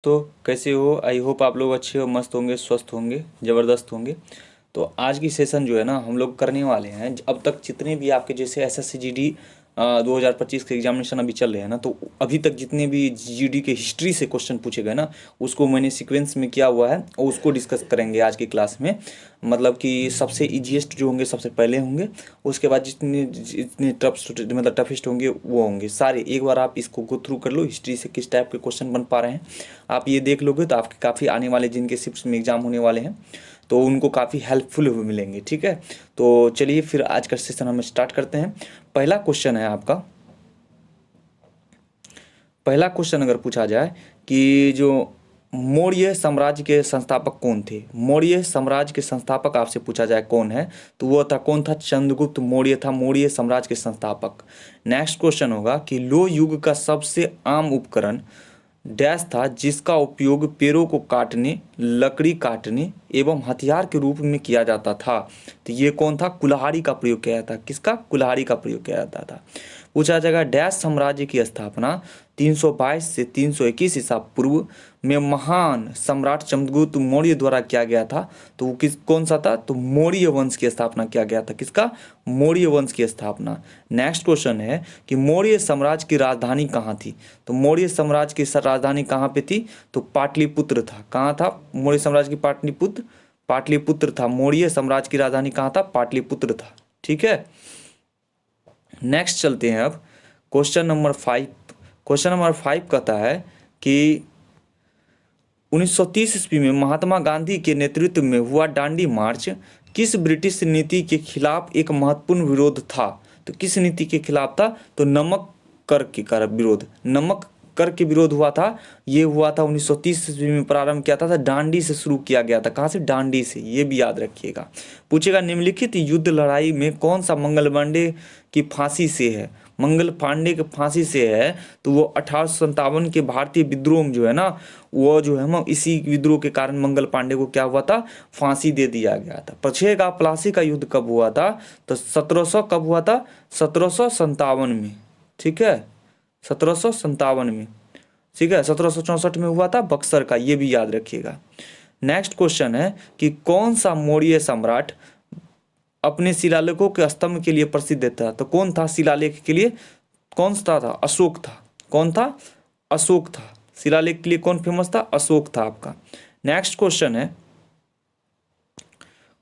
तो कैसे हो? आई होप आप लोग अच्छे हो, मस्त होंगे, स्वस्थ होंगे, ज़बरदस्त होंगे। तो आज की सेशन जो है ना हम लोग करने वाले हैं, अब तक जितने भी आपके जैसे एसएससी जीडी 2025 के एग्जामिनेशन अभी चल रहे हैं ना, तो अभी तक जितने भी जीडी के हिस्ट्री से क्वेश्चन पूछे गए ना, उसको मैंने सीक्वेंस में किया हुआ है और उसको डिस्कस करेंगे आज की क्लास में। मतलब कि सबसे इजीएस्ट जो होंगे सबसे पहले होंगे, उसके बाद जितने जितने टफ मतलब टफेस्ट होंगे वो होंगे सारे। एक बार आप इसको गो थ्रू कर लो, हिस्ट्री से किस टाइप के क्वेश्चन बन पा रहे हैं आप ये देख लोगे तो आपके काफ़ी आने वाले जिनके शिफ्ट में एग्जाम होने वाले हैं तो उनको काफ़ी हेल्पफुल मिलेंगे। ठीक है, तो चलिए फिर आज का सेशन हम स्टार्ट करते हैं। पहला क्वेश्चन है आपका, पहला क्वेश्चन अगर पूछा जाए कि जो मौर्य साम्राज्य के संस्थापक कौन थे, मौर्य साम्राज्य के संस्थापक आपसे पूछा जाए कौन है, तो वो था कौन था? चंद्रगुप्त मौर्य था मौर्य साम्राज्य के संस्थापक। नेक्स्ट क्वेश्चन होगा कि लोह युग का सबसे आम उपकरण डैश था जिसका उपयोग पेड़ों को काटने, लकड़ी काटने एवं हथियार के रूप में किया जाता था। तो ये कौन था? कुल्हाड़ी का प्रयोग किया जाता। किसका? कुल्हाड़ी का प्रयोग किया जाता था। पूछा जाएगा डैश साम्राज्य की स्थापना 322 से 321 ईसा पूर्व में महान सम्राट चंद्रगुप्त मौर्य द्वारा किया गया था। तो वो किस कौन सा था? तो मौर्य वंश की स्थापना किया गया था। किसका? मौर्य वंश की स्थापना। नेक्स्ट क्वेश्चन है कि मौर्य साम्राज्य की राजधानी कहाँ थी? तो मौर्य साम्राज्य की राजधानी कहाँ पे थी? तो पाटलिपुत्र था। कहाँ था मौर्य साम्राज्य की? पाटलिपुत्र, पाटलिपुत्र था। मौर्य साम्राज्य की राजधानी कहाँ था? पाटलिपुत्र था। ठीक है, नेक्स्ट चलते हैं अब क्वेश्चन नंबर 5। क्वेश्चन नंबर 5 कहता है कि 1930 ईस्वी में महात्मा गांधी के नेतृत्व में हुआ दांडी मार्च किस ब्रिटिश नीति के खिलाफ एक महत्वपूर्ण विरोध था? तो किस नीति के खिलाफ था? तो नमक कर के विरोध, नमक कर के विरोध हुआ था। ये हुआ था 1930 ईस्वी में प्रारंभ किया था दांडी से शुरू किया गया था। कहाँ से? दांडी से। ये भी याद रखिएगा। पूछेगा निम्नलिखित युद्ध लड़ाई में कौन सा मंगल पांडे की फांसी से है? मंगल पांडे के फांसी से है तो वो 1857 के भारतीय विद्रोह में जो है ना, वो जो है ना इसी विद्रोह के कारण मंगल पांडे को क्या हुआ था? फांसी दे दिया गया था। पूछेगा प्लासी का युद्ध कब हुआ था? तो 1700 कब हुआ था? 1757 में। ठीक है, 1757 में। ठीक है, 1764 में हुआ था बक्सर का। ये भी याद रखिएगा। नेक्स्ट क्वेश्चन है कि कौन सा मौर्य सम्राट अपने शिलालेखों के स्तंभ के लिए प्रसिद्ध था? तो कौन था शिलालेख के लिए? कौन सा था? अशोक था। कौन था? अशोक था। शिलालेख के लिए कौन फेमस था? अशोक था आपका। नेक्स्ट क्वेश्चन है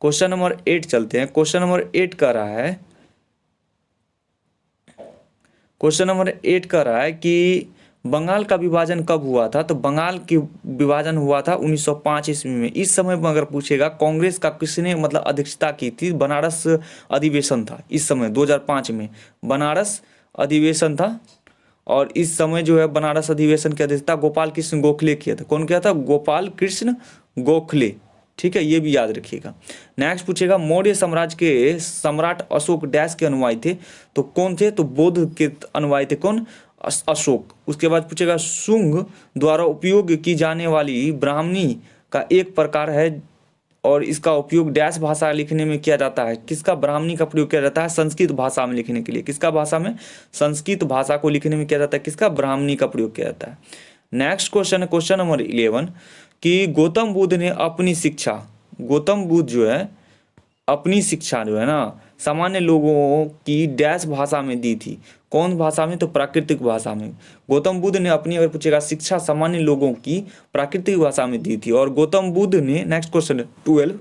क्वेश्चन नंबर 8 चलते हैं। क्वेश्चन नंबर 8 कह रहा है, क्वेश्चन नंबर 8 कह रहा है कि बंगाल का विभाजन कब हुआ था? तो बंगाल की विभाजन हुआ था 1905 ईस्वी में। इस समय में अगर पूछेगा कांग्रेस का किसने मतलब अध्यक्षता की थी? बनारस अधिवेशन था इस समय 2005 में बनारस अधिवेशन था। और इस समय जो है बनारस अधिवेशन की अध्यक्षता गोपाल कृष्ण गोखले किया था। कौन किया था? गोपाल कृष्ण गोखले। ठीक है, ये भी याद रखिएगा। नेक्स्ट पूछेगा मौर्य साम्राज्य के सम्राट अशोक डैश के अनुयायी थे? तो कौन थे? तो बौद्ध के अनुयायी थे। कौन? अशोक। उसके बाद पूछेगा शुंग द्वारा उपयोग की जाने वाली ब्राह्मणी का एक प्रकार है और इसका उपयोग डैश भाषा लिखने में किया जाता है। किसका? ब्राह्मणी का प्रयोग किया जाता है संस्कृत भाषा में लिखने के लिए। किसका भाषा में? संस्कृत भाषा को लिखने में किया जाता है। किसका? ब्राह्मणी का प्रयोग किया जाता है। नेक्स्ट क्वेश्चन है क्वेश्चन नंबर 11 कि गौतम बुद्ध ने अपनी शिक्षा, गौतम बुद्ध जो है अपनी शिक्षा जो है ना सामान्य लोगों की डैश भाषा में दी थी। कौन भाषा में? तो प्राकृतिक भाषा में। गौतम बुद्ध ने अपनी अगर पूछेगा शिक्षा सामान्य लोगों की प्राकृतिक भाषा में दी थी। और गौतम बुद्ध ने, नेक्स्ट क्वेश्चन 12,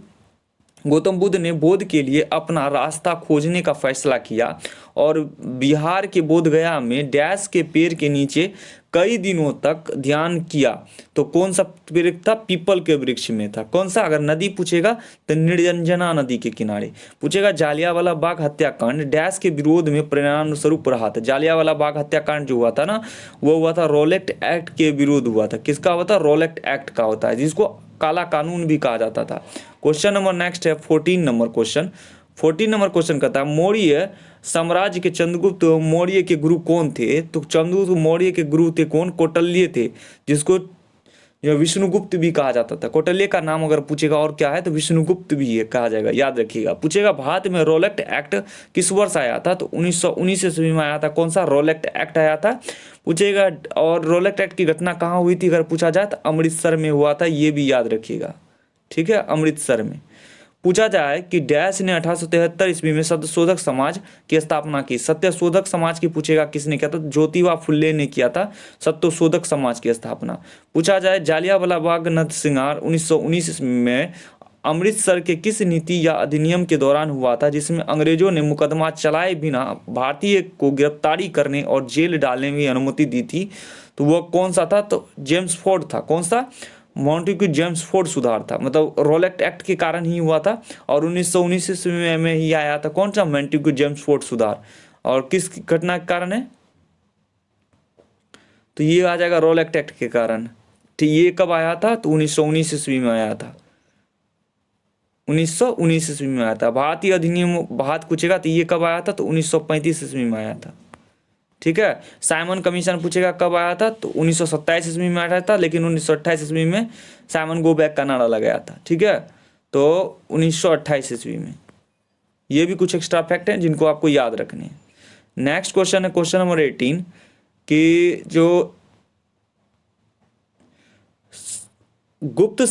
गौतम बुद्ध ने बोध के लिए अपना रास्ता खोजने का फैसला किया और बिहार के बोध गया में डैश के पेड़ के नीचे कई दिनों तक ध्यान किया। तो कौन सा पेड़ था? पीपल के वृक्ष में था। कौन सा? अगर नदी पूछेगा तो निर्जंजना नदी के किनारे। पूछेगा जालियांवाला बाग हत्याकांड डैश के विरोध में परिणाम स्वरूप रहा था। जालियांवाला बाग हत्याकांड जो हुआ था ना, वो हुआ था रोलेक्ट एक्ट के विरोध हुआ था। किसका हुआ था? रोलेक्ट एक्ट का होता है, जिसको काला कानून भी कहा जाता था। क्वेश्चन नंबर नेक्स्ट है 14 नंबर क्वेश्चन। 14 नंबर क्वेश्चन कहता है मौर्य साम्राज्य के चंद्रगुप्त मौर्य के गुरु कौन थे? तो चंद्रगुप्त मौर्य के गुरु थे कौन? कौटिल्य थे, जिसको जो विष्णुगुप्त भी कहा जाता था। कौटिल्य का नाम अगर पूछेगा और क्या है तो विष्णुगुप्त भी है कहा जाएगा, याद रखिएगा। पूछेगा भारत में रोलेक्ट एक्ट किस वर्ष आया था, तो 1919 ईस्वी में आया था। कौन सा रोलेक्ट एक्ट आया था पूछेगा। और रोलेक्ट एक्ट की घटना कहाँ हुई थी अगर पूछा जाए तो अमृतसर में हुआ था, ये भी याद रखिएगा, ठीक है, अमृतसर में। पूछा जाए कि डैश ने 1873 ईस्वी में सत्यशोधक समाज की स्थापना की। सत्यशोधक समाज की पूछेगा किसने किया था, ज्योतिबा फुल्ले ने किया था सत्यशोधक समाज की स्थापना। पूछा जाए जालियांवाला बाग नरसंहार 1919 ईस्वी में अमृतसर के किस नीति या अधिनियम के दौरान हुआ था जिसमें अंग्रेजों ने मुकदमा चलाए बिना भारतीय को गिरफ्तारी करने और जेल डालने की अनुमति दी थी, तो वह कौन सा था, तो जेम्स फोर्ड था। कौन सा, मॉन्टेग्यू जेम्स फोर्ड सुधार था, मतलब रोलेक्ट एक्ट के कारण ही हुआ था। और 1919 ईस्वी में ही आया था कौन सा, मॉन्टेग्यू जेम्स फोर्ड सुधार। और किस घटना के कारण है, तो ये आ जाएगा रोलेक्ट एक्ट के कारण। ठीक, ये कब आया था, तो 1919 ईस्वी में आया था, 1919 ईस्वी में आया था। भारतीय अधिनियम बात पूछेगा तो ये कब आया था, तो 1935 ईस्वी में आया था, ठीक है। साइमन कमीशन पूछेगा कब आया था, तो 1927 ईस्वी में आया था, लेकिन 1928 ईस्वी में साइमन गो बैक का नारा लगाया था, ठीक है। तो 1928 ईस्वी में। ये भी कुछ एक्स्ट्रा फैक्ट हैं जिनको आपको याद रखने हैं। नेक्स्ट क्वेश्चन है क्वेश्चन नंबर 18 कि जो गुप्त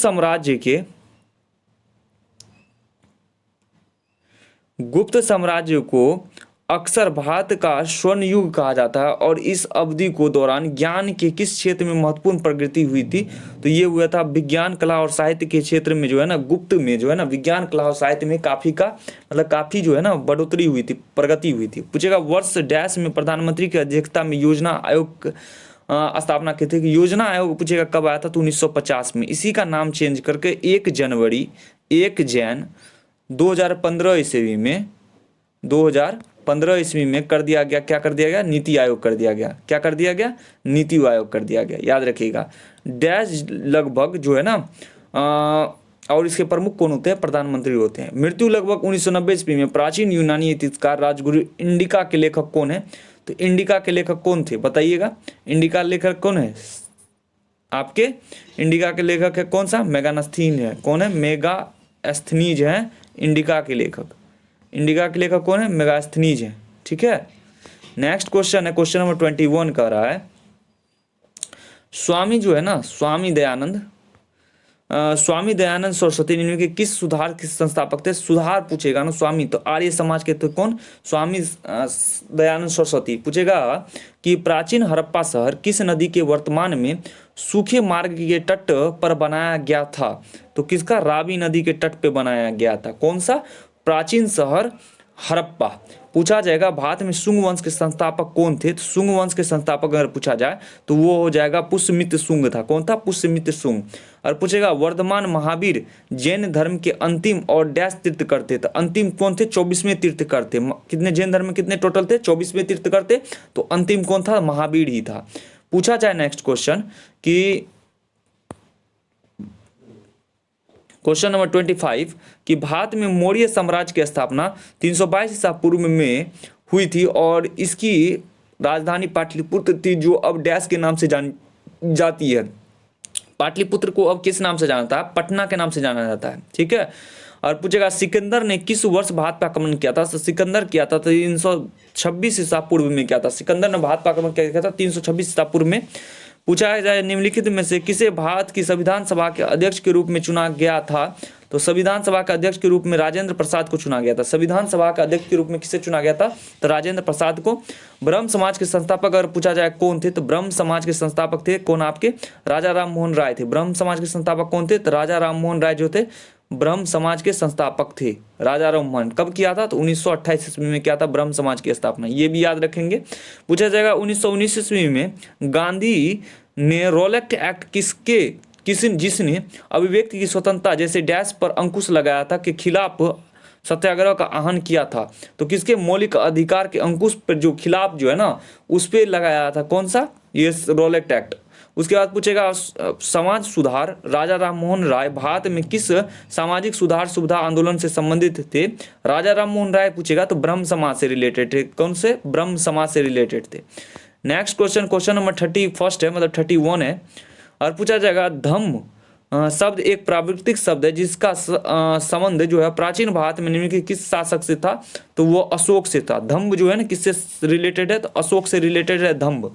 साम्राज्य को अक्सर भारत का स्वर्ण युग कहा जाता है, और इस अवधि को दौरान ज्ञान के किस क्षेत्र में महत्वपूर्ण प्रगति हुई थी, तो ये हुआ था विज्ञान कला और साहित्य के क्षेत्र में जो है ना, गुप्त में जो है ना विज्ञान कला और साहित्य में काफ़ी जो है ना बढ़ोतरी हुई थी, प्रगति हुई थी। पूछेगा वर्ष डैश में प्रधानमंत्री की अध्यक्षता में योजना आयोग स्थापना की थी। योजना आयोग पूछेगा कब आया था, तो 1950 में। इसी का नाम चेंज करके 1 जनवरी 1 जैन 2015 ईस्वी में 2015 ईस्वी में कर दिया गया। क्या कर दिया गया, नीति आयोग कर दिया गया। क्या कर दिया गया, नीति आयोग कर दिया गया, याद रखिएगा। डैश लगभग जो है ना और इसके प्रमुख कौन होते हैं, प्रधानमंत्री होते हैं। मृत्यु लगभग 1990 ईस्वी में। प्राचीन यूनानी इतिहासकार राजगुरु इंडिका के लेखक कौन है, तो इंडिका के लेखक कौन थे बताइएगा। इंडिका लेखक कौन है आपके, इंडिका के लेखक है कौन सा, मेगास्थनीज है। कौन है, मेगास्थनीज है इंडिका के लेखक। इंडिका के लेखक कौन है, मेगास्थनीज है, ठीक है। नेक्स्ट क्वेश्चन है क्वेश्चन नंबर 21 कह रहा है स्वामी जो है ना स्वामी दयानंद सरस्वती इनमें के किस सुधार के संस्थापक थे। सुधार पूछेगा ना स्वामी, तो आर्य समाज के थे कौन, स्वामी दयानंद सरस्वती। पूछेगा कि प्राचीन हड़प्पा शहर किस नदी के वर्तमान में सूखे मार्ग के तट पर बनाया गया था, तो किसका, रावी नदी के तट पे बनाया गया था। कौन सा, प्राचीन शहर हड़प्पा। पूछा जाएगा भारत में शुंग वंश के संस्थापक कौन थे, तो शुंग वंश के संस्थापक अगर पूछा जाए तो वो हो जाएगा पुष्यमित्र शुंग था। कौन था, पुष्यमित्र शुंग। और पूछेगा वर्धमान महावीर जैन धर्म के अंतिम और डैश तीर्थकर थे, तो अंतिम कौन थे, 24वें तीर्थकर थे। कितने जैन धर्म में कितने टोटल थे, 24वें तीर्थकर थे, तो अंतिम कौन था, महावीर ही था। पूछा जाए नेक्स्ट क्वेश्चन कि क्वेश्चन नंबर 25 कि भारत में मौर्य साम्राज्य की स्थापना 322 ईसा पूर्व में हुई थी और इसकी राजधानी पाटलिपुत्र थी, जो अब डैश के नाम से जानी जाती है। पाटलिपुत्र को अब किस नाम से जाना था, पटना के नाम से जाना जाता है, ठीक है। और पूछेगा सिकंदर ने किस वर्ष भारत पर आक्रमण किया था, तो सिकंदर किया था 326 ईसा पूर्व में किया था। सिकंदर ने भारत पर आक्रमण किया था 326 ईसा पूर्व में। पूछा जाए निम्नलिखित में से किसे भारत की संविधान सभा के अध्यक्ष के रूप में चुना गया था, तो संविधान सभा के अध्यक्ष के रूप में राजेंद्र प्रसाद को चुना गया था। संविधान सभा के अध्यक्ष के रूप में किसे चुना गया था, तो राजेंद्र प्रसाद को। ब्रह्म समाज के संस्थापक अगर पूछा जाए कौन थे, तो ब्रह्म समाज के संस्थापक थे कौन, आपके राजा राम मोहन राय थे। ब्रह्म समाज के संस्थापक कौन थे, तो राजा राम मोहन राय जो थे ब्रह्म समाज के संस्थापक थे। राजा राम मोहन कब किया था, तो 1928 ईस्वी में किया था ब्रह्म समाज की स्थापना, ये भी याद रखेंगे। पूछा जाएगा 1919 ईस्वी में गांधी ने रोलेक्ट एक्ट जिसने अभिव्यक्ति की स्वतंत्रता जैसे डैश पर अंकुश लगाया था के खिलाफ सत्याग्रह का आह्वान किया था, तो किसके मौलिक अधिकार के अंकुश पर जो खिलाफ जो है ना उस पर लगाया था, कौन सा, ये रोलेक्ट एक्ट। उसके बाद पूछेगा समाज सुधार राजा राम मोहन राय भारत में किस सामाजिक सुधार सुविधा आंदोलन से संबंधित थे। राजा राम मोहन राय पूछेगा तो ब्रह्म समाज से रिलेटेड थे। कौन से, ब्रह्म समाज से रिलेटेड थे। नेक्स्ट क्वेश्चन क्वेश्चन नंबर 31 है, मतलब 31 है। और पूछा जाएगा धम्म शब्द एक प्राकृतिक शब्द है जिसका संबंध जो है प्राचीन भारत में निम्नलिखित किस शासक से था, तो वो अशोक से था। धम्म जो है ना किससे रिलेटेड है, तो अशोक से रिलेटेड है धम्म।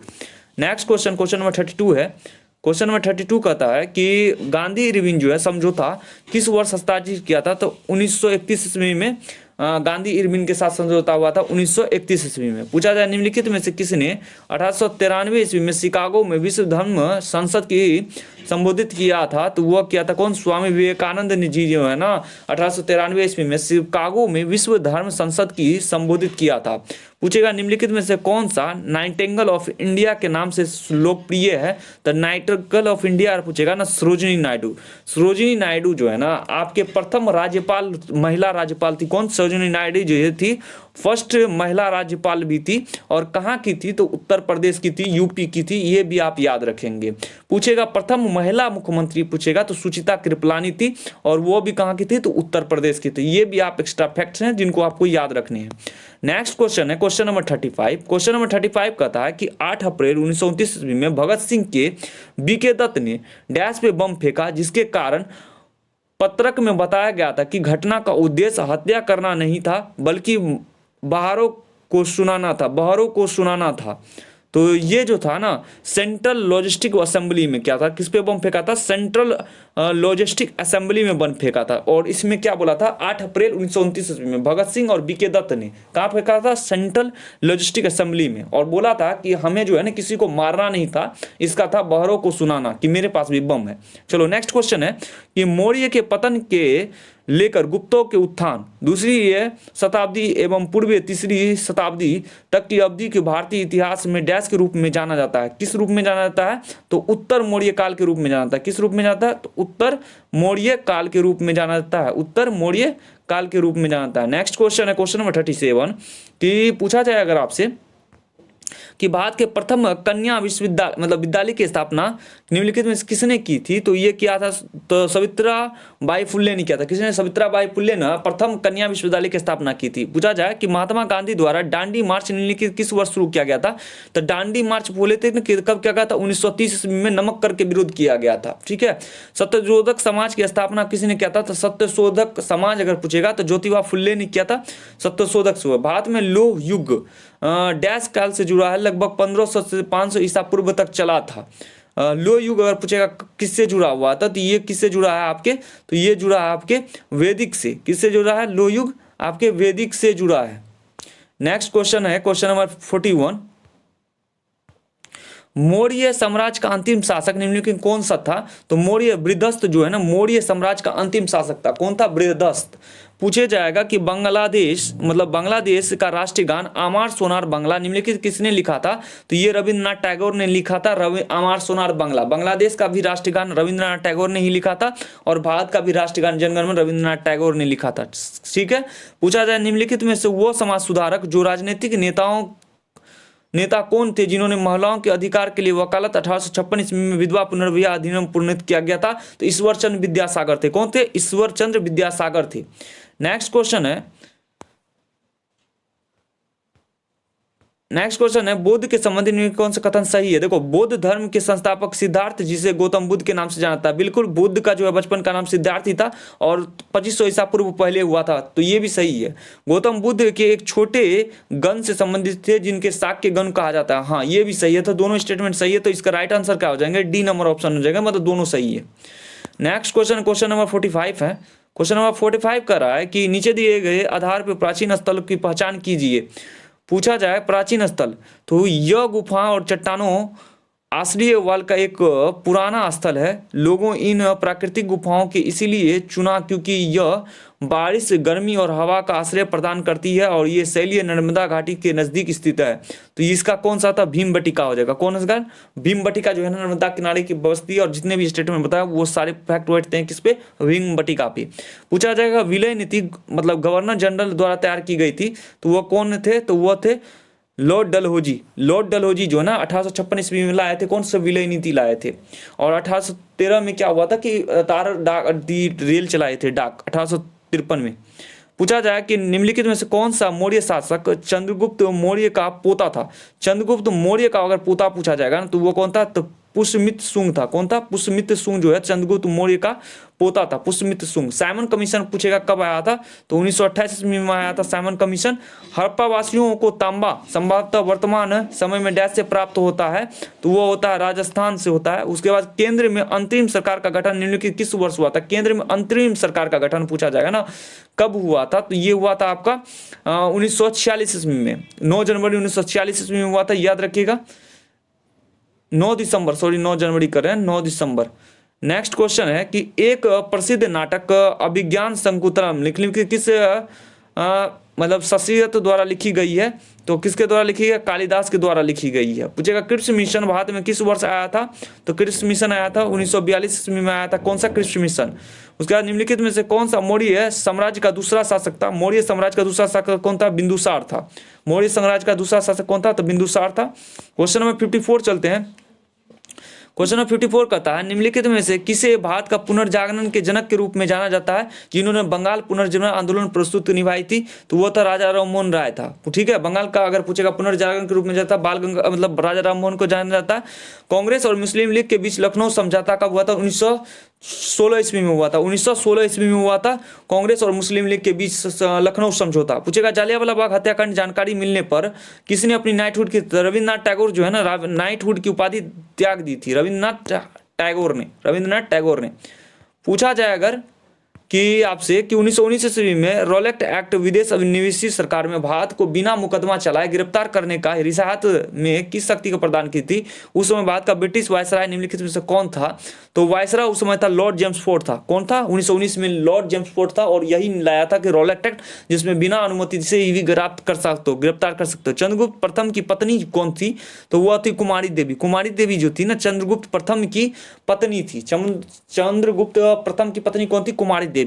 नेक्स्ट क्वेश्चन, क्वेश्चन नंबर 32 है। क्वेश्चन नंबर 32 कहता है कि गांधी इरविन जो है समझौता किस वर्ष हस्ताक्षरित किया था, तो 1931 ईस्वी में गांधी इरविन के साथ समझौता हुआ था 1931 ईस्वी में। पूछा जाए निम्नलिखित में से किसने 1893 ईस्वी में शिकागो में विश्व धर्म संसद की संबोधित किया था, तो वह किया था कौन, स्वामी विवेकानंद जी जो है ना 1893 ईस्वी में शिकागो में विश्व धर्म संसद की संबोधित किया था। पूछेगा निम्नलिखित में से कौन सा नाइटिंगेल ऑफ इंडिया के नाम से लोकप्रिय है, तो नाइटिंगेल ऑफ इंडिया पूछेगा ना सरोजिनी नायडू। सरोजिनी नायडू जो है ना आपके प्रथम राज्यपाल, महिला राज्यपाल थी कौन, सरोजिनी नायडू जो थी फर्स्ट महिला राज्यपाल भी थी। और कहाँ की थी, तो उत्तर प्रदेश की थी, यूपी की थी, ये भी आप याद रखेंगे। पूछेगा प्रथम महिला मुख्यमंत्री पूछेगा तो सुचिता कृपलानी थी, और वो भी कहाँ की थी, तो उत्तर प्रदेश की थी। ये भी आप एक्स्ट्रा फैक्ट्स हैं जिनको आपको याद रखने हैं। नेक्स्ट क्वेश्चन है क्वेश्चन नंबर 35। क्वेश्चन नंबर 35 कहता है कि 8 अप्रैल 1929 ईस्वी में भगत सिंह के बीके दत्त ने डैश पे बम फेंका, जिसके कारण पत्रक में बताया गया था कि घटना का उद्देश्य हत्या करना नहीं था बल्कि बहारों को सुनाना था। तो ये जो था ना सेंट्रल लॉजिस्टिक असेंबली में क्या था, किस पे बम फेंका था, सेंट्रल लॉजिस्टिक असेंबली में बम फेंका था। और इसमें क्या बोला था, 8 अप्रैल 1929 ईस्वी में भगत सिंह और बीके दत्त ने कहाँ फेंका था, सेंट्रल लॉजिस्टिक असेंबली में। और बोला था कि हमें जो है ना किसी को मारना नहीं था, इसका था बहरों को सुनाना कि मेरे पास भी बम है। चलो नेक्स्ट क्वेश्चन है कि मौर्य के पतन के लेकर गुप्तों के उत्थान दूसरी शताब्दी एवं पूर्व तीसरी शताब्दी तक की अवधि के भारतीय इतिहास में डैश के रूप में जाना जाता है। किस रूप में जाना जाता है, तो उत्तर मौर्य काल के रूप में जाना जाता है। किस रूप में जाता है, तो उत्तर मौर्य काल के रूप में जाना जाता है, उत्तर मौर्य काल के रूप में जाना जाता है। नेक्स्ट क्वेश्चन है क्वेश्चन नंबर 37 कि पूछा जाए अगर आपसे कि भारत के प्रथम कन्या विश्वविद्यालय मतलब विद्यालय की स्थापना निम्नलिखित में किसने की थी, तो ये किया था तो सावित्रा बाई फुल्ले ने किया था। किसने, सावित्रा बाई फुल्ले ने प्रथम कन्या विश्वविद्यालय की स्थापना की थी। पूछा जाए कि महात्मा गांधी द्वारा दांडी मार्च निम्नलिखित किस वर्ष शुरू किया गया था, तो दांडी मार्च बोले थे कब किया गया था, 1930 ईस्वी में नमक कर के विरोध किया गया था। ठीक है। सत्यशोधक समाज की स्थापना किसने किया था, तो सत्यशोधक समाज अगर पूछेगा तो ज्योतिबा फुल्ले ने किया था सत्यशोधक समाज। भारत में लोह युग डैश काल से जुड़ा है, लगभग 1500 से 500 ईसा पूर्व तक चला था। लो युग अगर पूछेगा किससे जुड़ा हुआ था, तो ये किससे जुड़ा है आपके, तो ये जुड़ा है आपके वैदिक से। किससे जुड़ा है, लो युग आपके वैदिक से जुड़ा है। नेक्स्ट क्वेश्चन है क्वेश्चन नंबर 41। मौर्य साम्राज्य का अंतिम शासक निम्नलिखित कौन सा था, तो मौर्य बृहदस्त जो है ना मौर्य साम्राज्य का अंतिम शासक था। कौन था, बृहदस्त। पूछे जाएगा कि बांग्लादेश मतलब बांग्लादेश का राष्ट्रीय गान आमार सोनार बांग्ला निम्नलिखित किसने लिखा था, तो ये रविंद्रनाथ टैगोर ने लिखा था। आमार सोनार बांग्ला बांग्लादेश का भी राष्ट्रीय गान रविंद्रनाथ टैगोर ने ही लिखा था, और भारत का भी राष्ट्रीय गान जनगण मन रविंद्रनाथ टैगोर ने लिखा था। ठीक है। पूछा जाए निम्नलिखित में से वो समाज सुधारक जो राजनीतिक नेता कौन थे जिन्होंने महिलाओं के अधिकार के लिए वकालत 1856 ईस्वी में विधवा पुनर्विवाह अधिनियम प्रणीत किया गया था, तो ईश्वर चंद्र विद्यासागर थे। कौन थे, ईश्वर चंद्र विद्यासागर थे। नेक्स्ट क्वेश्चन है बुद्ध के संबंधित में कौन सा कथन सही है। देखो बौद्ध धर्म के संस्थापक सिद्धार्थ जिसे गौतम बुद्ध के नाम से जाना था, बिल्कुल बुद्ध का जो है बचपन का नाम सिद्धार्थ ही था और 2500 ईसा पूर्व पहले हुआ था, तो ये भी सही है। गौतम बुद्ध के एक छोटे गण से संबंधित थे जिनके शाक्य गण कहा जाता है। हाँ ये भी सही है, तो दोनों स्टेटमेंट सही है, तो इसका राइट आंसर क्या हो जाएंगे, डी नंबर ऑप्शन हो जाएगा, मतलब दोनों सही है। नेक्स्ट क्वेश्चन नंबर 45 है। क्वेश्चन नंबर 45 कर रहा है कि नीचे दिए गए आधार पर प्राचीन स्थल की पहचान कीजिए। पूछा जाए प्राचीन स्थल, तो यह गुफा और चट्टानों आश्रय वाल का एक पुराना स्थल है। लोगों इन प्राकृतिक गुफाओं के इसीलिए चुना क्योंकि यह बारिश, गर्मी और हवा का आश्रय प्रदान करती है और ये शैलीय नर्मदा घाटी के नजदीक स्थित है। तो इसका कौन सा था, भीमबटिका हो जाएगा। कौन सा, भीमबटिका जो है ना नर्मदा किनारे की बस्ती, और जितने भी स्टेटमेंट बताया वो सारे फैक्ट बैठते हैं किस पे, भीमबटिका पे। पूछा जाएगा विलय नीति मतलब गवर्नर जनरल द्वारा तैयार की गई थी, तो वह कौन थे, तो वह थे लॉर्ड डलहौजी जो है ना 1856 ईस्वी में लाए थे। कौन सा विलय नीति लाए थे। और 1813 में क्या हुआ था कि रेल चलाए थे, डाक 1853 में। पूछा जाए कि निम्नलिखित में से कौन सा मौर्य शासक चंद्रगुप्त मौर्य का पोता था। चंद्रगुप्त मौर्य का अगर पोता पूछा जाएगा ना तो वो कौन था, तो पुष्यमित्र शुंग था। कौन था? पुष्यमित्र शुंग जो है चंद्रगुप्त मौर्य का पोता था, पुष्यमित्र शुंग। साइमन कमीशन पूछेगा कब आया था, तो 1928 ईस्वी में आया था साइमन कमीशन। हड़प्पा वासियों को तांबा संभवतः वर्तमान समय में डैश से प्राप्त होता है, तो वो होता है राजस्थान से होता है। उसके बाद केंद्र में अंतरिम सरकार का गठन निम्नलिखित किस वर्ष हुआ था? केंद्र में अंतरिम सरकार का गठन पूछा जाएगा ना, कब हुआ था, तो ये हुआ था आपका 1946 ईस्वी में, 9 जनवरी 1946 ईस्वी में हुआ था, याद रखिएगा। 9 दिसंबर, सॉरी 9 जनवरी कर रहे हैं, 9 दिसंबर। नेक्स्ट क्वेश्चन है कि एक प्रसिद्ध नाटक अभिज्ञान शकुंतलम निम्नलिखित किस मतलब शशीयत द्वारा लिखी गई है, तो किसके द्वारा लिखी है? कालिदास के द्वारा लिखी गई है। पूछेगा कृष्ण मिशन भारत में किस वर्ष आया था, तो कृष्ण मिशन आया था 1942 ईस्वी में आया था। कौन सा कृष्ण मिशन? उसके बाद निम्नलिखित में से कौन सा मौर्य साम्राज्य का दूसरा शासक था? मौर्य साम्राज्य का दूसरा शासक कौन था? बिंदुसार था। मौर्य साम्राज्य का दूसरा शासक कौन था? तो बिंदुसार था। क्वेश्चन नंबर 54 चलते हैं। क्वेश्चन नंबर 54 कहता है निम्नलिखित में से किसे भारत का पुनर्जागरण के जनक के रूप में जाना जाता है, जिन्होंने बंगाल पुनर्जीवन आंदोलन प्रस्तुत निभाई थी, तो वो था राजा राममोहन राय था। ठीक है, बंगाल का अगर पूछेगा पुनर्जागरण के रूप में जाता है बाल गंगा मतलब राजा राममोहन को जाना जाता है। कांग्रेस और मुस्लिम लीग के बीच लखनऊ समझौता कब हुआ था? 1916 ईस्वी में हुआ था। 1916 ईस्वी में हुआ था कांग्रेस और मुस्लिम लीग के बीच लखनऊ समझौता। पूछेगा जालियांवाला बाग हत्याकांड जानकारी मिलने पर किसने अपनी नाइटहुड की, रविन्द्रनाथ टैगोर जो है ना नाइटहुड की उपाधि त्याग दी थी, रविन्द्रनाथ टैगोर ने। पूछा जाए अगर कि आपसे कि 1919 ईस्वी में रॉलेट एक्ट विदेश निवेशी सरकार में भारत को बिना मुकदमा चलाए गिरफ्तार करने का रियासत में किस शक्ति को प्रदान की थी? उस समय भारत का ब्रिटिश वायसराय निम्नलिखित में से कौन था? तो वायसराय उस समय था लॉर्ड जेम्स फोर्ड था। कौन था? 1919 में लॉर्ड जेम्स फोर्ड था, और यही लाया था कि रॉलेट एक्ट, जिसमें बिना अनुमति से ही गिरफ्तार कर सकते हो। चंद्रगुप्त प्रथम की पत्नी कौन थी? तो वह थी कुमारी देवी। कुमारी देवी जो थी ना चंद्रगुप्त प्रथम की पत्नी थी। चंद्रगुप्त प्रथम की पत्नी कौन थी? कुमारी देवी।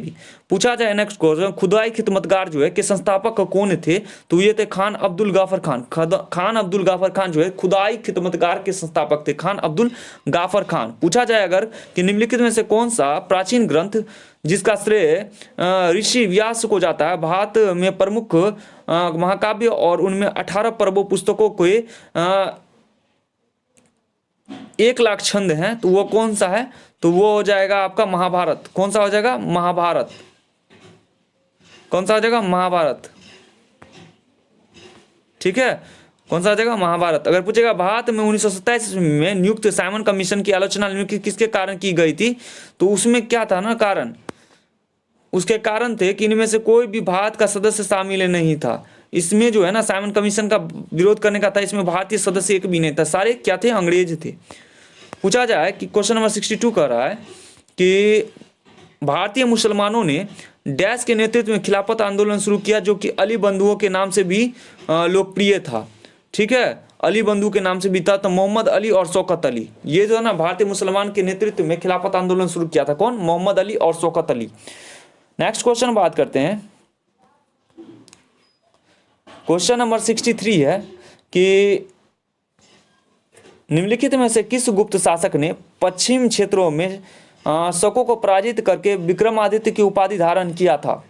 पूछा जाए नेक्स्ट क्वेश्चन, खुदाई खिदमतगार जो है के संस्थापक कौन थे? तो ये थे खान अब्दुल गाफर खान। खान अब्दुल गाफर खान जो है खुदाई खिदमतगार के संस्थापक थे, खान अब्दुल गाफर खान। पूछा जाए अगर कि निम्नलिखित में से कौन सा प्राचीन ग्रंथ जिसका श्रेय ऋषि व्यास को जाता है, भारत में प्रमुख महाकाव्य और उनमें 18 पर्वों पुस्तकों के 1 लाख छंद हैं, तो वो कौन सा है? तो वो हो जाएगा आपका महाभारत। कौन सा हो जाएगा? महाभारत। कौन सा हो जाएगा? महाभारत। ठीक है, कौन सा हो जाएगा? महाभारत। अगर पूछेगा भारत में 1927 में नियुक्त साइमन कमीशन की आलोचना किसके कारण की गई थी, तो उसमें क्या था ना कारण, उसके कारण थे कि इनमें से कोई भी भारत का सदस्य शामिल नहीं था। इसमें जो है ना साइमन कमीशन का विरोध करने का था, इसमें भारतीय सदस्य एक भी नहीं था, सारे क्या थे? अंग्रेज थे। पूछा जाए कि क्वेश्चन नंबर 62 कह रहा है कि भारतीय मुसलमानों ने डैश के नेतृत्व में खिलाफत आंदोलन शुरू किया, जो कि अली बंधुओं के नाम से भी लोकप्रिय था। ठीक है, अली बंधु के नाम से भी था। तो मोहम्मद अली और शौकत अली, ये जो है ना भारतीय मुसलमान के नेतृत्व में खिलाफत आंदोलन शुरू किया था। कौन? मोहम्मद अली और शौकत अली। नेक्स्ट क्वेश्चन बात करते हैं। क्वेश्चन नंबर 63 है कि निम्नलिखित में से किस गुप्त शासक ने पश्चिम क्षेत्रों में शकों को पराजित करके विक्रमादित्य की उपाधि धारण किया था?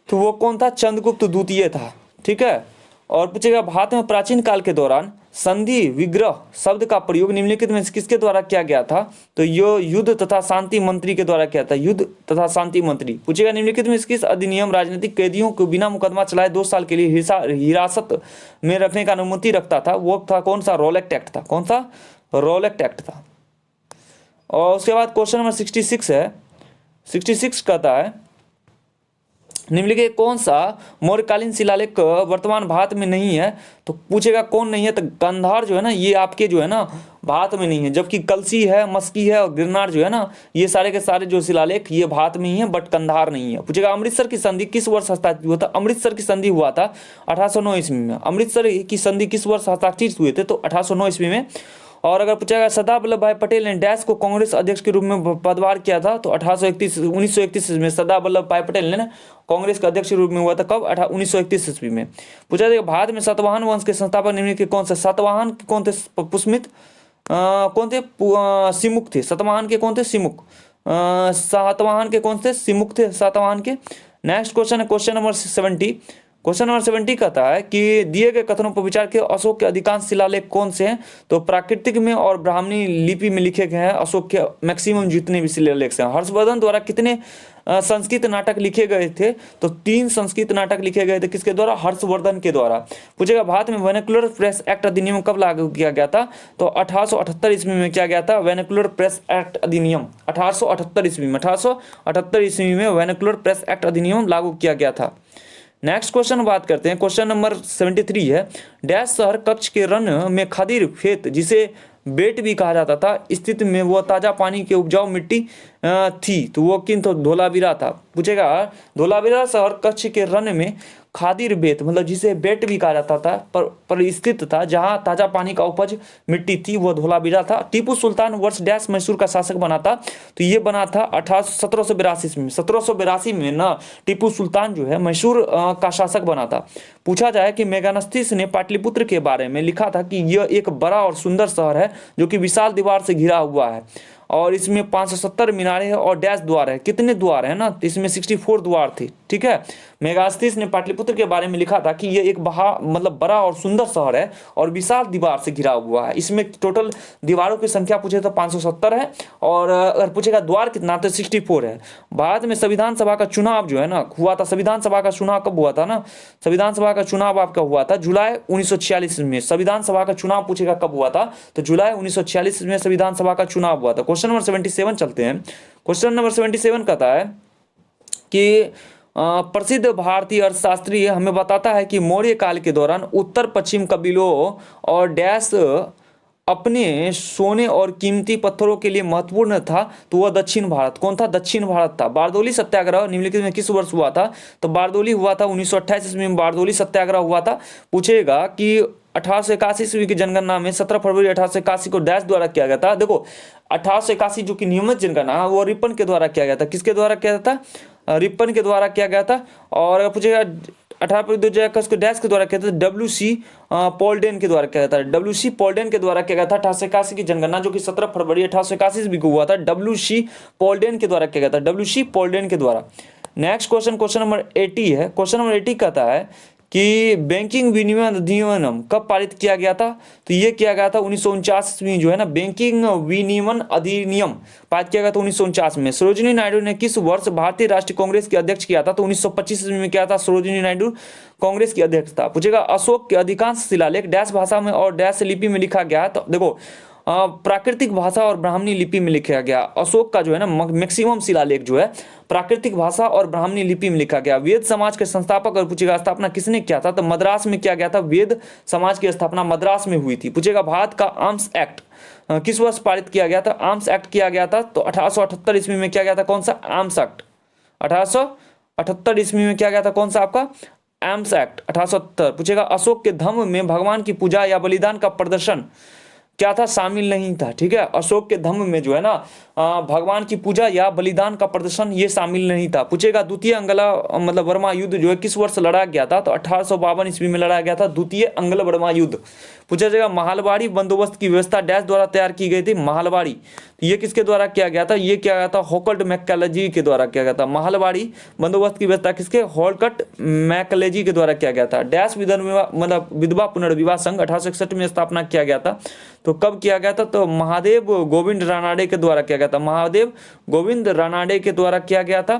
तो वो कौन था? चंद्रगुप्त द्वितीय था। ठीक है, और पूछेगा भारत में प्राचीन काल के दौरान संधि विग्रह शब्द का प्रयोग निम्नलिखित में किसके द्वारा किया गया था? तो यो युद्ध तथा शांति मंत्री के द्वारा किया था, युद्ध तथा शांति मंत्री। पूछेगा निम्नलिखित में किस अधिनियम राजनीतिक कैदियों को बिना मुकदमा चलाए 2 साल के लिए हिरासत में रखने का अनुमति रखता था? वो था कौन सा? रॉलेट एक्ट था। कौन सा? रॉलेट एक्ट था। और उसके बाद क्वेश्चन नंबर 66 है। 66 कहता है निम्नलिखित कौन सा मौर्यकालीन शिलालेख वर्तमान भारत में नहीं है? तो पूछेगा कौन नहीं है? तो कंधार जो है ना ये आपके जो है ना भारत में नहीं है, जबकि कलसी है, मस्की है और गिरनार जो है ना ये सारे के सारे जो शिलालेख ये भारत में ही है, बट कंधार नहीं है। पूछेगा अमृतसर की संधि किस वर्ष हस्ताक्षरित हुआ था? अमृतसर की संधि हुआ था 1809 ईस्वी में। अमृतसर की संधि किस वर्ष हस्ताक्षरित हुए थे? तो 1809 ईस्वी में। और अगर पूछेगा सरदार वल्लभ भाई पटेल ने डैश को कांग्रेस अध्यक्ष के रूप में पदभार किया था? तो 1931 में सरदार वल्लभ भाई पटेल ने कांग्रेस के अध्यक्ष के रूप में हुआ था। कब? 1931 ईस्वी में। पूछा जाएगा भारत में सातवाहन वंश के संस्थापक निम्नलिखित कौन से? सातवाहन कौन थे? पुष्यमित कौन थे? सिमुक थे। सातवाहन के कौन थे? सिमुक। सातवाहन के कौन थे? सिमुक थे सातवाहन के। नेक्स्ट क्वेश्चन है क्वेश्चन नंबर 70। क्वेश्चन नंबर 70 कहता है कि दिए गए कथनों पर विचार के अशोक के अधिकांश शिलालेख कौन से हैं? तो प्राकृतिक में और ब्राह्मणी लिपि में लिखे गए हैं अशोक के मैक्सिमम जितने भी शिलालेख हैं। हर्षवर्धन द्वारा कितने संस्कृत नाटक लिखे गए थे? तो 3 संस्कृत नाटक लिखे गए थे। किसके द्वारा? हर्षवर्धन के द्वारा। पूछेगा भारत में वर्नाक्युलर प्रेस एक्ट अधिनियम कब लागू किया गया था? तो 1878 ईस्वी में किया गया था वर्नाक्युलर प्रेस एक्ट अधिनियम। 1878 ईस्वी में 1878 ईस्वी में वर्नाक्युलर प्रेस एक्ट अधिनियम लागू किया गया था। नेक्स्ट क्वेश्चन बात करते हैं। क्वेश्चन नंबर 73 है, डैश शहर कच्छ के रन में खदीर खेत जिसे बेट भी कहा जाता था स्थित में वह ताजा पानी के उपजाऊ मिट्टी थी, तो वो किन? तो धोलावीरा था। पूछेगा धोलावीरा शहर कच्छ के रन में खादिर बेट मतलब जिसे बेट भी कहा जाता था पर स्थित था जहां ताजा पानी का उपज मिट्टी थी, वो धोलावीरा था। टीपू सुल्तान वर्ष डैश मैसूर का शासक बना था? तो ये बना था 1782 में। 1782 में ना टीपू सुल्तान जो है मैसूर का शासक बना था। पूछा जाए कि मेगानस्थिस ने पाटलिपुत्र के बारे में लिखा था कि यह एक बड़ा और सुंदर शहर है जो कि विशाल दीवार से घिरा हुआ है और इसमें 570 मीनारें हैं और डैश द्वार है। कितने द्वार है ना? तो इसमें 64 द्वार थे। ठीक है, मेगास्थिस ने पाटलिपुत्र के बारे में लिखा था कि ये एक मतलब बड़ा और सुंदर शहर है और विशाल दीवार से घिरा हुआ है। इसमें टोटल दीवारों की संख्या पूछे तो 570 है और अगर पूछेगा द्वार कितना तो 64 है। भारत में संविधान सभा का चुनाव जो है ना हुआ था। संविधान सभा का चुनाव कब हुआ था ना? संविधान सभा का चुनाव आपका हुआ था जुलाई 1946 में। संविधान सभा का चुनाव पूछेगा कब हुआ था? तो जुलाई 1946 में संविधान सभा का चुनाव हुआ था। क्वेश्चन नंबर 77 चलते हैं। क्वेश्चन नंबर 77 कहता है कि प्रसिद्ध भारतीय अर्थशास्त्री हमें बताता है कि मौर्य काल के दौरान उत्तर पश्चिम कबीलों और डैश अपने सोने और कीमती पत्थरों के लिए महत्वपूर्ण था, तो वह दक्षिण भारत। कौन था? दक्षिण भारत था। बारदोली सत्याग्रह निम्नलिखित में किस वर्ष हुआ था? तो बारदोली हुआ था 1928 ईस्वी में बारदोली सत्याग्रह हुआ था। पूछेगा कि 1881 ईस्वी की जनगणना में 17 फरवरी 1881 को डैश द्वारा किया गया था। देखो 1881 जो कि नियमित जनगणना वो रिपन के द्वारा किया गया था। किसके द्वारा किया था? रिपन के द्वारा किया गया था। और पूछेगा 18 फरवरी 2021 को डैश के द्वारा किया था? WC पॉल्डेन के द्वारा किया था। WC पॉल्डेन के द्वारा किया गया था 1881 की जनगणना जो कि 17 फरवरी 1881 ईस्वी को हुआ था। WC पॉल्डेन के द्वारा किया गया था। WC पॉल्डेन के द्वारा। नेक्स्ट क्वेश्चन नंबर 80 है। क्वेश्चन नंबर 80 कहता है कि बैंकिंग विनियमन अधिनियम कब पारित किया गया था? तो ये किया गया था 1949 में जो है ना बैंकिंग विनियमन अधिनियम पारित किया गया था 1949 में। सरोजिनी नायडू ने किस वर्ष भारतीय राष्ट्रीय कांग्रेस के अध्यक्ष किया था? तो 1925 में किया था सरोजिनी नायडू कांग्रेस की अध्यक्ष था। पूछेगा अशोक के अधिकांश शिलालेख डैश भाषा में और डैश लिपि में लिखा गया है? तो देखो प्राकृतिक भाषा और ब्राह्मणी लिपि में लिखा गया। अशोक का जो है ना मैक्सिमम शिलालेख जो है प्राकृतिक भाषा और ब्राह्मणी लिपि में लिखा गया। वेद समाज के संस्थापक और पूछेगा स्थापना किसने किया था? तो मद्रास में किया गया था। वेद समाज की स्थापना मद्रास में हुई थी। पूछेगा भारत का आर्म्स एक्ट किस वर्ष पारित किया गया था? आर्म्स एक्ट किया गया था तो 1878 ईस्वी में किया गया था। कौन सा? Arms act. 1878 ईस्वी में किया गया था। कौन सा आपका? Arms act 1870। पूछेगा अशोक के धम्म में भगवान की पूजा या बलिदान का प्रदर्शन क्या था? शामिल नहीं था। ठीक है, अशोक के धम्म में जो है ना भगवान की पूजा या बलिदान का प्रदर्शन ये शामिल नहीं था। पूछेगा द्वितीय अंगला मतलब वर्मा युद्ध जो है किस वर्ष लड़ा गया था? तो 1852 ईस्वी में लड़ा गया था द्वितीय अंगल वर्मा युद्ध। पूछा जाएगा महालवाड़ी बंदोबस्त की व्यवस्था डैश द्वारा तैयार की गई थी? महालवाड़ी। ये किसके द्वारा किया गया था? ये किया गया था हॉकल्ट मैकलेजी के द्वारा किया गया था। महालवाड़ी बंदोबस्त की व्यवस्था किसके? हॉलकट मैकलेजी के द्वारा किया गया था। डैश मतलब विधवा पुनर्विवाह संघ 1861 में स्थापना किया गया था। तो कब किया गया था? तो महादेव गोविंद रानाडे के द्वारा किया गया था। महादेव गोविंद रानाडे के द्वारा किया गया था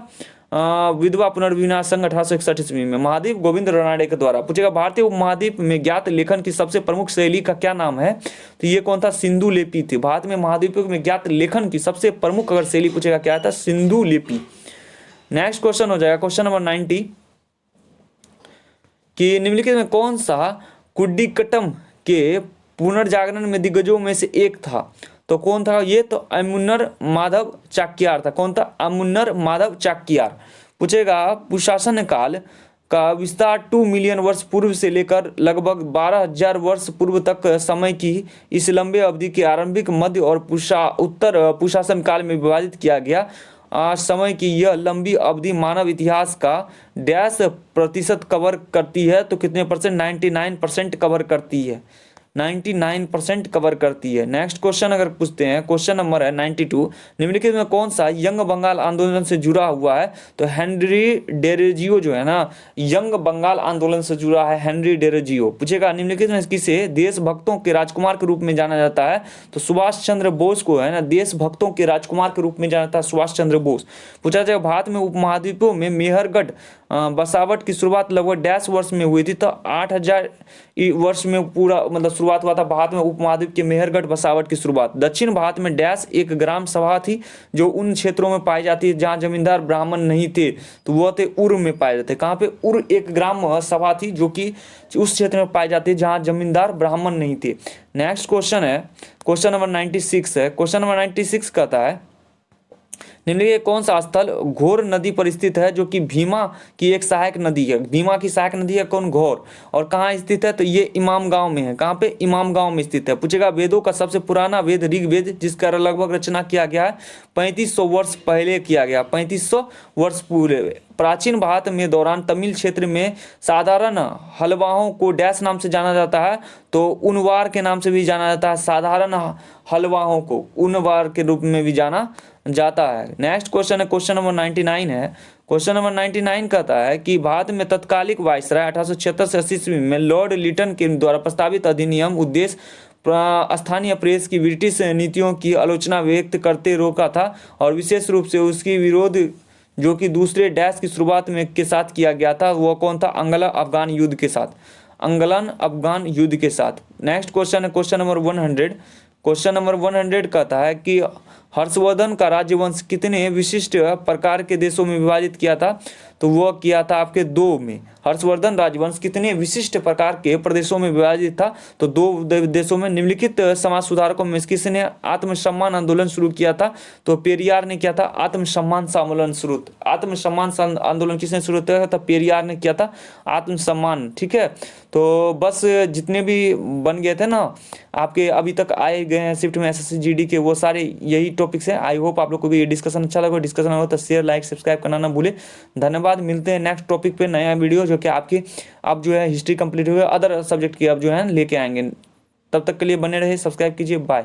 विधवा पुनर्विवाह संघ 1861 ईस्वी में महादेव गोविंद रानाडे के द्वारा। पूछेगा भारतीय उपमहाद्वीप में ज्ञात लेखन की सबसे प्रमुख शैली का क्या नाम है? तो ये कौन था? सिंधु लिपि थी। भारत में महाद्वीप में ज्ञात लेखन की सबसे प्रमुख अगर शैली पूछेगा क्या था? सिंधु लिपि। नेक्स्ट क्वेश्चन हो जाएगा क्वेश्चन नंबर 90 कि निम्नलिखित में कौन सा कुड्डिकट्टम के पुनर्जागरण में दिग्गजों में से एक था? तो कौन था ये? तो अमुन्नर माधव चाक्यार था। कौन था? अमुन्नर माधव चाक्यार। पूछेगा पुशासन काल का विस्तार 2 मिलियन वर्ष पूर्व से लेकर लगभग 12,000 वर्ष पूर्व तक समय की इस लंबे अवधि के आरंभिक मध्य और उत्तर पुशासन काल में विभाजित किया गया। आज समय की यह लंबी अवधि मानव इतिहास का डैश प्रतिशत कवर करती है? तो कितने %? 99% कवर करती है। 99% कवर करती है। नेक्स्ट क्वेश्चन अगर पूछते हैं, क्वेश्चन नंबर है 92, निम्नलिखित में कौन सा यंग बंगाल आंदोलन से जुड़ा हुआ है? तो हेनरी डेरोजियो जो है ना, यंग बंगाल आंदोलन से जुड़ा है हेनरी डेरोजियो। पूछेगा निम्नलिखित में किसे देशभक्तों के राजकुमार के रूप में जाना जाता है? तो सुभाष चंद्र बोस को है ना देशभक्तों के राजकुमार के रूप में जाना जाता है, सुभाष चंद्र बोस। पूछा जाए भारत में उपमहाद्वीपों में मेहरगढ़ बसावट की शुरुआत लगभग डैश वर्ष में हुई थी? तो 8000 वर्ष में पूरा मतलब शुरुआत हुआ था भारत में उपमहाद्वीप के मेहरगढ़ बसावट की शुरुआत। दक्षिण भारत में डैश एक ग्राम सभा थी जो उन क्षेत्रों में पाई जाती है जहाँ जमींदार ब्राह्मण नहीं थे, तो वह थे उर में पाए जाते। कहाँ पे? उर एक ग्राम सभा थी जो कि उस क्षेत्र में पाई जाती है जहाँ जमींदार ब्राह्मण नहीं थे। नेक्स्ट क्वेश्चन है, क्वेश्चन नंबर 96 है। क्वेश्चन नंबर 96 कहता है निम्नलिखित कौन सा स्थल घोर नदी पर स्थित है जो कि भीमा की एक सहायक नदी है? भीमा की सहायक नदी है कौन? घोर। और कहाँ स्थित है? तो ये इमाम गांव में है। कहाँ पे? इमाम गांव में स्थित है। पूछेगा वेदों का सबसे पुराना वेद ऋग्वेद, जिसका लगभग रचना किया गया है 3500 वर्ष पहले किया गया, 3500 वर्ष पूर्व। प्राचीन भारत में दौरान तमिल क्षेत्र में साधारण हलवाओं को डैश नाम से जाना जाता है? तो उनवार के नाम से भी जाना जाता है। साधारण हलवाओं को उनवार के रूप में भी जाना जाता है। नेक्स्ट क्वेश्चन है, क्वेश्चन नंबर 99 है। क्वेश्चन नंबर 99 कहता है कि भारत में तत्कालिक वायसराय 1876 से 80 ईस्वी में लॉर्ड लिटन के द्वारा प्रस्तावित अधिनियम उद्देश्य स्थानीय प्रेस की ब्रिटिश नीतियों की आलोचना व्यक्त करते रोका था और विशेष रूप से उसकी विरोध जो कि दूसरे डैश की शुरुआत में के साथ किया गया था। वह कौन था? अंग्लो अफगान युद्ध के साथ, अंग्लन अफगान युद्ध के साथ। नेक्स्ट क्वेश्चन है, क्वेश्चन नंबर 100। क्वेश्चन नंबर 100 कहता है कि हर्षवर्धन का राज्यवंश कितने विशिष्ट प्रकार के देशों में विभाजित किया था? तो वह किया था आपके 2 में। हर्षवर्धन राजवंश कितने विशिष्ट प्रकार के प्रदेशों में विभाजित था? तो 2 देशों में। निम्नलिखित समाज सुधारकों में किसने आत्मसम्मान आंदोलन शुरू किया था? तो पेरियार ने किया था आत्मसम्मान आंदोलन शुरू। आत्मसम्मान आंदोलन किसने शुरू किया था? पेरियार ने किया था आत्मसम्मान। ठीक है, तो बस जितने भी बन गए थे ना आपके अभी तक आए गए हैं शिफ्ट में एसएससी जीडी के, वो सारे यही टॉपिक्स हैं। आई होप आप लोग को भी ये डिस्कशन अच्छा लगा। डिस्कशन हो तो शेयर लाइक सब्सक्राइब करना ना भूले। धन्यवाद। मिलते हैं नेक्स्ट टॉपिक पे नया वीडियो जो कि आपकी अब जो है हिस्ट्री कंप्लीट हुए अदर सब्जेक्ट की अब जो है लेके आएंगे। तब तक के लिए बने रहे, सब्सक्राइब कीजिए। बाय।